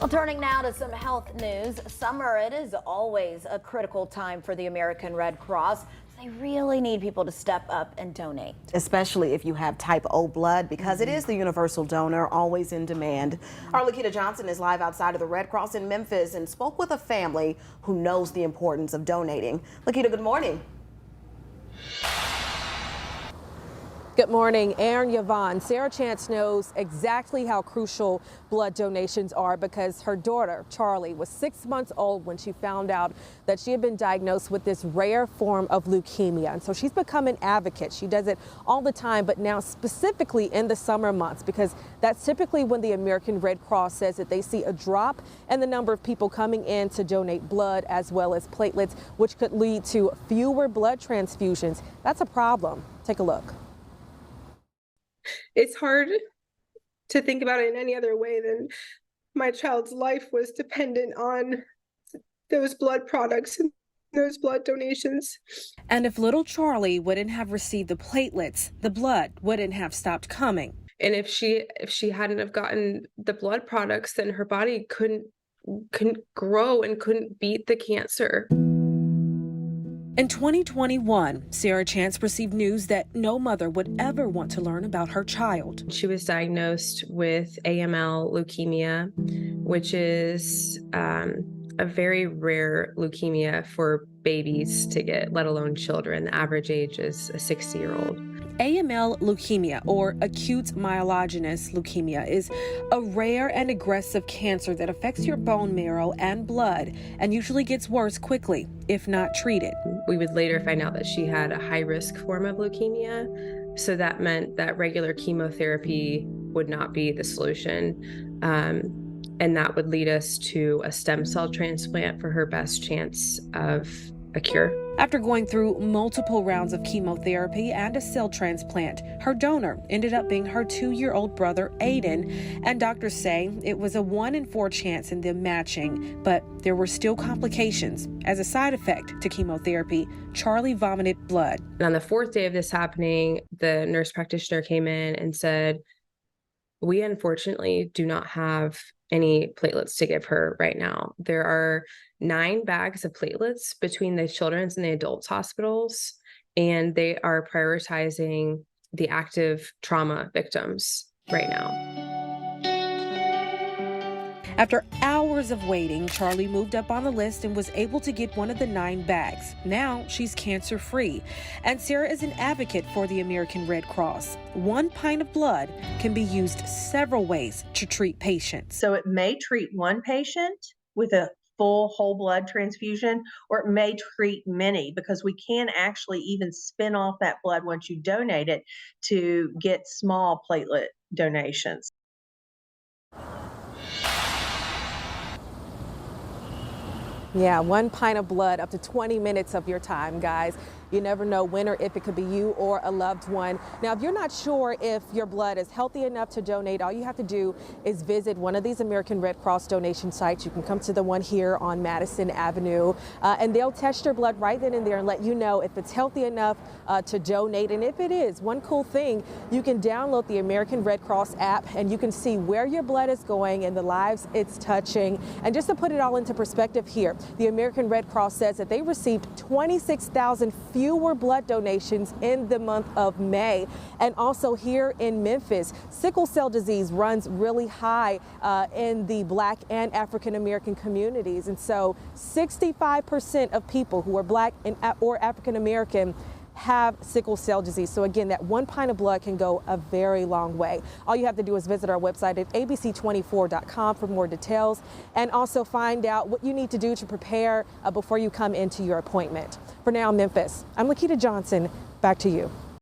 Well, turning now to some health news. Summer, it is always a critical time for the American Red Cross. They really need people to step up and donate. Especially if you have type O blood, because it is the universal donor, always in demand. Our Lakita Johnson is live outside of the Red Cross in Memphis and spoke with a family who knows the importance of donating. Lakita, good morning. Good morning, Aaron Yvonne. Sarah Chance knows exactly how crucial blood donations are because her daughter, Charlie, was 6 months old when she found out that she had been diagnosed with this rare form of leukemia. And so she's become an advocate. She does it all the time, but now specifically in the summer months, because that's typically when the American Red Cross says that they see a drop in the number of people coming in to donate blood as well as platelets, which could lead to fewer blood transfusions. That's a problem. Take a look. It's hard to think about it in any other way than my child's life was dependent on those blood products and those blood donations. And if little Charlie wouldn't have received the platelets, the blood wouldn't have stopped coming. And if she hadn't have gotten the blood products, then her body couldn't grow and couldn't beat the cancer. In 2021, Sarah Chance received news that no mother would ever want to learn about her child. She was diagnosed with AML leukemia, which is a very rare leukemia for babies to get, let alone children. The average age is a 60-year-old. AML leukemia, or acute myelogenous leukemia, is a rare and aggressive cancer that affects your bone marrow and blood and usually gets worse quickly if not treated. We would later find out that she had a high-risk form of leukemia, so that meant that regular chemotherapy would not be the solution, and that would lead us to a stem cell transplant for her best chance of a cure. After going through multiple rounds of chemotherapy and a cell transplant, her donor ended up being her 2-year-old brother, Aiden, and doctors say it was a 1 in 4 chance in them matching, but there were still complications. As a side effect to chemotherapy, Charlie vomited blood. And on the 4th day of this happening, the nurse practitioner came in and said, "We unfortunately do not have any platelets to give her right now. There are 9 bags of platelets between the children's and the adults hospitals, and they are prioritizing the active trauma victims right now." After hours of waiting, Charlie moved up on the list and was able to get one of the 9 bags. Now she's cancer-free. And Sarah is an advocate for the American Red Cross. 1 pint of blood can be used several ways to treat patients. So it may treat one patient with a full whole blood transfusion, or it may treat many, because we can actually even spin off that blood once you donate it to get small platelet donations. Yeah, 1 pint of blood, up to 20 minutes of your time, guys. You never know when or if it could be you or a loved one. Now, if you're not sure if your blood is healthy enough to donate, all you have to do is visit one of these American Red Cross donation sites. You can come to the one here on Madison Avenue, and they'll test your blood right then and there and let you know if it's healthy enough to donate. And if it is, one cool thing, you can download the American Red Cross app and you can see where your blood is going and the lives it's touching. And just to put it all into perspective here, the American Red Cross says that they received 26,000 fewer blood donations in the month of May. And also here in Memphis, sickle cell disease runs really high in the Black and African American communities. And so 65% of people who are Black or African American have sickle cell disease. So again, that 1 pint of blood can go a very long way. All you have to do is visit our website at abc24.com for more details, and also find out what you need to do to prepare before you come into your appointment. For now, Memphis, I'm Lakita Johnson. Back to you.